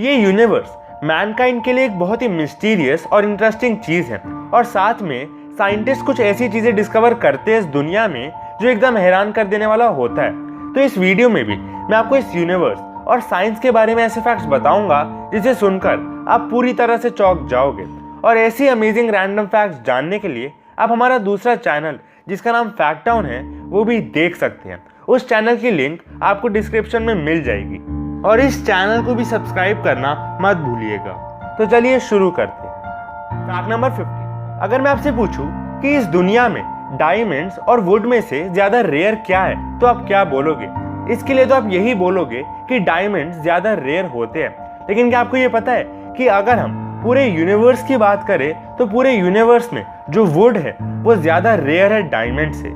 ये universe Mankind के लिए एक बहुत ही मिस्टीरियस और इंटरेस्टिंग चीज़ है और साथ में साइंटिस्ट कुछ ऐसी चीज़ें डिस्कवर करते हैं इस दुनिया में जो एकदम हैरान कर देने वाला होता है। तो इस वीडियो में भी मैं आपको इस यूनिवर्स और साइंस के बारे में ऐसे फैक्ट्स बताऊंगा जिसे सुनकर आप पूरी तरह से चौंक जाओगे। और ऐसी अमेजिंग रैंडम फैक्ट्स जानने के लिए आप हमारा दूसरा चैनल जिसका नाम फैक्टटाउन है वो भी देख सकते हैं। उस चैनल की लिंक आपको डिस्क्रिप्शन में मिल जाएगी और इस चैनल को भी सब्सक्राइब करना मत भूलिएगा। तो चलिए शुरू करते हैं। Fact number 50। अगर मैं आपसे पूछूं कि इस दुनिया में डायमंड्स और वुड में से ज्यादा रेयर क्या है तो आप क्या बोलोगे? इसके लिए तो आप यही बोलोगे कि डायमंड्स ज्यादा रेयर होते हैं। लेकिन क्या आपको ये पता है कि अगर हम पूरे यूनिवर्स की बात करें तो पूरे यूनिवर्स में जो वुड है वो ज्यादा रेयर है डायमंड से।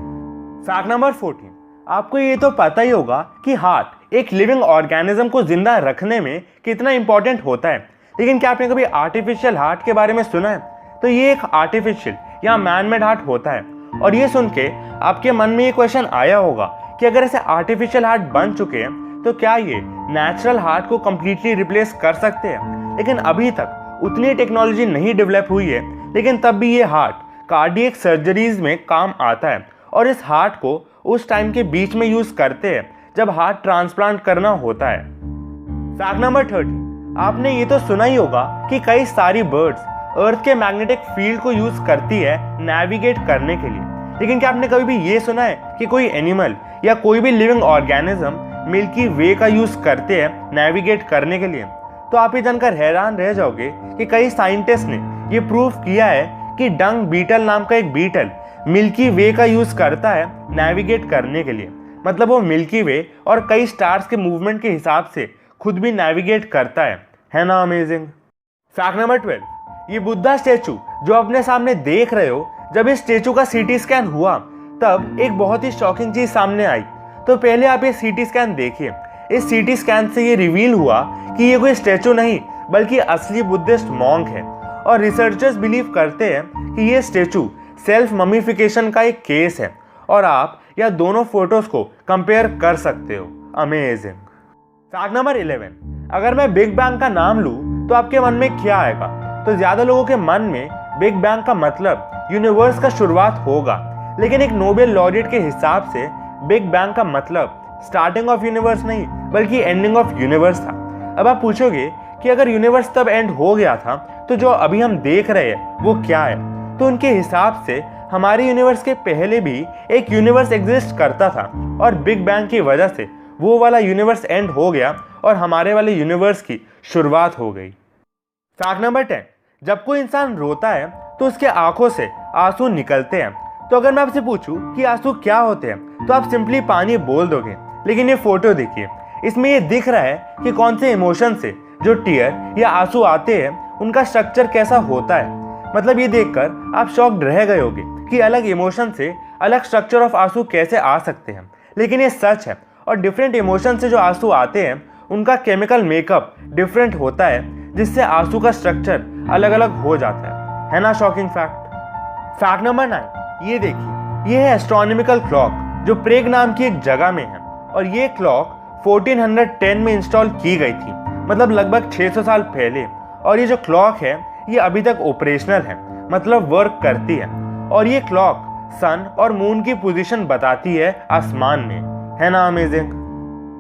Fact number 14। आपको ये तो पता ही होगा कि हार्ट एक लिविंग ऑर्गेनिज्म को जिंदा रखने में कितना इंपॉर्टेंट होता है। लेकिन क्या आपने कभी आर्टिफिशियल हार्ट के बारे में सुना है? तो ये एक आर्टिफिशियल या मैनमेड हार्ट होता है। और ये सुन के आपके मन में ये क्वेश्चन आया होगा कि अगर ऐसे आर्टिफिशियल हार्ट बन चुके हैं तो क्या ये नेचुरल हार्ट को कंप्लीटली रिप्लेस कर सकते हैं? लेकिन अभी तक उतनी टेक्नोलॉजी नहीं डेवलप हुई है, लेकिन तब भी ये हार्ट कार्डियक सर्जरीज में काम आता है और इस हार्ट को उस टाइम के बीच में यूज करते हैं जब हार्ट ट्रांसप्लांट करना होता है। Fact number 30। आपने ये तो सुना ही होगा कि कई सारी बर्ड्स अर्थ के मैग्नेटिक फील्ड को यूज करती है नेविगेट करने के लिए। लेकिन क्या आपने कभी भी ये सुना है कि कोई एनिमल या कोई भी लिविंग ऑर्गेनिज्म मिल्की वे का यूज करते हैं नेविगेट करने के लिए? तो आप ये जानकर हैरान रह जाओगे कि कई साइंटिस्ट ने ये प्रूफ किया है कि डंग बीटल नाम का एक बीटल मिल्की वे का यूज करता है नेविगेट करने के लिए। मतलब वो मिल्की वे और कई स्टार्स के मूवमेंट के हिसाब से खुद भी नेविगेट करता है ना अमेजिंग। Fact number 12। ये बुद्धा स्टैचू जो अपने सामने देख रहे हो, जब इस स्टैचू का सीटी स्कैन हुआ तब एक बहुत ही शॉकिंग चीज सामने आई। तो पहले आप ये सीटी स्कैन देखिए। इस सीटी स्कैन से ये रिवील हुआ कि ये कोई स्टैचू नहीं बल्कि असली बुद्धिस्ट मॉन्क है। और रिसर्चर्स बिलीव करते हैं कि ये स्टैचू सेल्फ ममीफिकेशन का एक केस है और आप या दोनों फोटोज को कंपेयर कर सकते हो। अमेजिंग। Fact number 11। अगर मैं बिग बैंग का नाम लूं तो आपके मन में क्या आएगा? तो ज्यादा लोगों के मन में बिग बैंग का मतलब यूनिवर्स का शुरुआत होगा, लेकिन एक नोबेल लॉरिएट के हिसाब से बिग बैंग का मतलब स्टार्टिंग ऑफ यूनिवर्स नहीं बल्कि एंडिंग ऑफ यूनिवर्स था। अब आप पूछोगे कि अगर यूनिवर्स तब एंड हो गया था तो जो अभी हम देख रहे हैं वो क्या है? तो उनके हिसाब से हमारे यूनिवर्स के पहले भी एक यूनिवर्स एग्जिस्ट करता था और बिग बैंग की वजह से वो वाला यूनिवर्स एंड हो गया और हमारे वाले यूनिवर्स की शुरुआत हो गई। Fact number 10। जब कोई इंसान रोता है तो उसके आंखों से आंसू निकलते हैं। तो अगर मैं आपसे पूछूं कि आंसू क्या होते हैं तो आप सिंपली पानी बोल दोगे। लेकिन ये फोटो देखिए, इसमें ये दिख रहा है कि कौन से इमोशन से जो टीयर या आंसू आते हैं उनका स्ट्रक्चर कैसा होता है। मतलब ये देखकर आप शॉक्ड रह गए होगे कि अलग इमोशन से अलग स्ट्रक्चर ऑफ आंसू कैसे आ सकते हैं। लेकिन ये सच है और डिफरेंट इमोशन से जो आंसू आते हैं उनका केमिकल मेकअप डिफरेंट होता है जिससे आंसू का स्ट्रक्चर अलग अलग हो जाता है ना शॉकिंग फैक्ट। Fact number 9। ये देखिए, ये है एस्ट्रोनॉमिकल क्लॉक जो प्रेग नाम की एक जगह में है और ये क्लॉक 1410 में इंस्टॉल की गई थी, मतलब लगभग 600 साल पहले। और ये जो क्लॉक है ये अभी तक ऑपरेशनल है, मतलब वर्क करती है। और ये क्लॉक सन और मून की पोजीशन बताती है आसमान में, है ना अमेजिंग।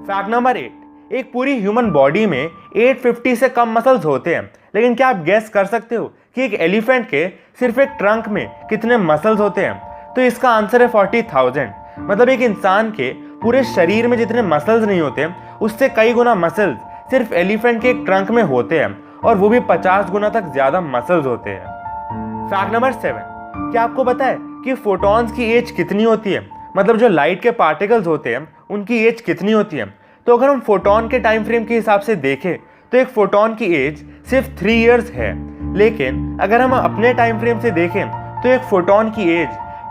Fact number 8। एक पूरी ह्यूमन बॉडी में 850 से कम मसल्स होते हैं। लेकिन क्या आप गेस कर सकते हो कि एक एलिफेंट के सिर्फ एक ट्रंक में कितने मसल्स होते हैं? तो इसका आंसर है 40,000। मतलब एक इंसान के पूरे शरीर में जितने मसल्स नहीं होते उससे कई गुना मसल्स सिर्फ एलिफेंट के एक ट्रंक में होते हैं और वो भी 50 गुना तक ज्यादा मसल्स होते हैं। Fact number 7। क्या आपको पता है कि फोटॉन्स की एज कितनी होती है? मतलब जो लाइट के पार्टिकल्स होते हैं उनकी एज कितनी होती है? तो अगर हम फोटॉन के टाइम फ्रेम के हिसाब से देखें तो एक फोटॉन की एज सिर्फ 3 इयर्स है। लेकिन अगर हम अपने टाइम फ्रेम से देखें तो एक फोटॉन की एज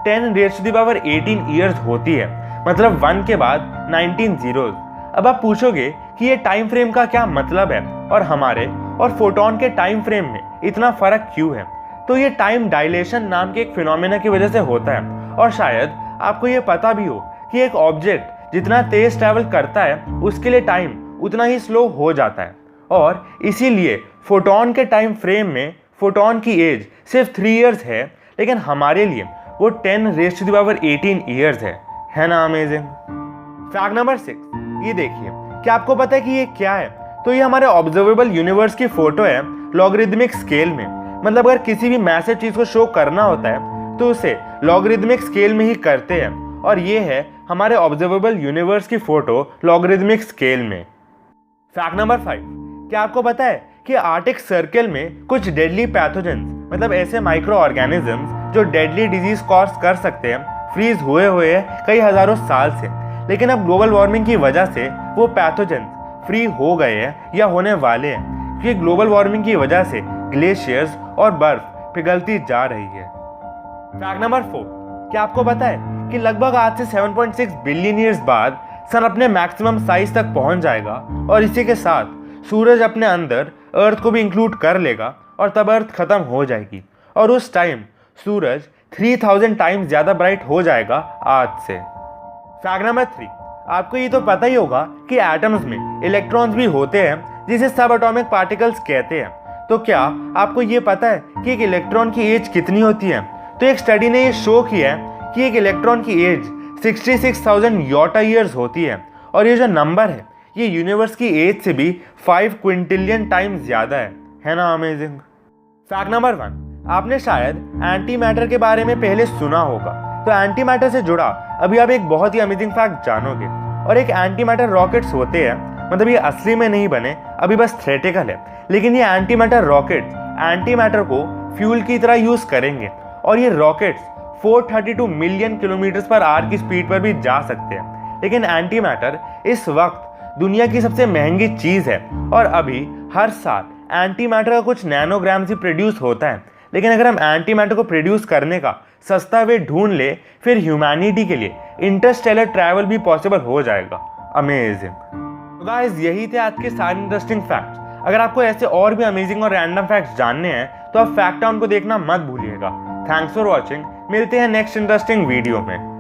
10⁻18 इयर्स होती है। मतलब 1 के बाद 19 जीरोस। अब आप पूछोगे कि ये टाइम फ्रेम का क्या मतलब है और हमारे और फोटॉन के टाइम फ्रेम में इतना फर्क क्यों है? तो ये टाइम डायलेशन नाम के एक फिनोमेना की वजह से होता है। और शायद आपको ये पता भी हो कि एक ऑब्जेक्ट जितना तेज ट्रैवल करता है उसके लिए टाइम उतना ही स्लो हो जाता है। और इसीलिए फोटोन के टाइम फ्रेम में फोटोन की एज सिर्फ 3 इयर्स है, लेकिन हमारे लिए वो 10⁻18 ईयर्स है ना अमेजिंग। फैक्ट नंबर 6, ये देखिए, क्या आपको पता है कि ये क्या है? तो ये हमारे ऑब्जर्वेबल यूनिवर्स की फोटो है लॉगरिदमिक स्केल में। मतलब अगर किसी भी मैसिव चीज को शो करना होता है तो उसे लॉगरिदमिक स्केल में ही करते हैं, और ये है हमारे ऑब्जर्वेबल यूनिवर्स की फोटो लॉगरिदमिक स्केल में। फैक्ट नंबर 5, क्या आपको पता है कि आर्कटिक सर्कल में कुछ डेडली पैथोजेंस, मतलब ऐसे माइक्रो ऑर्गेनिजम्स जो डेडली डिजीज कॉज कर सकते हैं, फ्रीज हुए कई हजारों साल से, लेकिन अब ग्लोबल वार्मिंग की वजह से वो पैथोजेंस फ्री हो गए हैं या होने वाले हैं, क्योंकि ग्लोबल वार्मिंग की वजह से ग्लेशियर्स और बर्फ पिघलती जा रही है। फैक्ट नंबर 4, क्या आपको पता है कि लगभग आज से 7.6 बिलियन ईयर्स बाद सन अपने मैक्सिमम साइज तक पहुंच जाएगा, और इसी के साथ सूरज अपने अंदर अर्थ को भी इंक्लूड कर लेगा, और तब अर्थ खत्म हो जाएगी, और उस टाइम सूरज 3000 टाइम्स ज़्यादा ब्राइट हो जाएगा आज से। फैक्ट नंबर 3, आपको ये तो पता ही होगा कि एटम्स में इलेक्ट्रॉन्स भी होते हैं जिसे सब एटॉमिक पार्टिकल्स कहते हैं। तो क्या आपको ये पता है कि एक इलेक्ट्रॉन की एज कितनी होती है? तो एक स्टडी ने ये शो किया है कि एक इलेक्ट्रॉन की एज 66,000 योटा ईयर्स होती है, और ये जो नंबर है ये यूनिवर्स की एज से भी 5 क्विंटिलियन टाइम्स ज़्यादा है ना अमेजिंग। फैक्ट नंबर 1, आपने शायद एंटी मैटर के बारे में पहले सुना होगा। तो एंटी मैटर से जुड़ा अभी आप एक बहुत ही अमेजिंग फैक्ट जानोगे। और एक एंटी मैटर रॉकेट्स होते हैं, मतलब ये असली में नहीं बने, अभी बस थ्योरेटिकल है, लेकिन ये anti matter rockets anti matter को फ्यूल की तरह यूज करेंगे, और ये rockets 432 million kilometre per hour की स्पीड पर भी जा सकते हैं। लेकिन एंटी मैटर इस वक्त दुनिया की सबसे महंगी चीज है, और अभी हर साल एंटी मैटर का कुछ नैनोग्राम ही प्रोड्यूस होता है। लेकिन अगर हम एंटी मैटर को प्रोड्यूस करने का सस्ता वे ढूंढ ले, फिर ह्यूमैनिटी के लिए इंटरस्टेलर ट्रैवल भी पॉसिबल हो जाएगा। अमेजिंग। तो गाइस, यही थे आज के सारे इंटरेस्टिंग फैक्ट्स। अगर आपको ऐसे और भी अमेजिंग और रैंडम फैक्ट्स जानने हैं तो आप फैक्ट टाउन को देखना मत भूलिएगा। Thanks for watching. मिलते हैं नेक्स्ट इंटरेस्टिंग वीडियो में।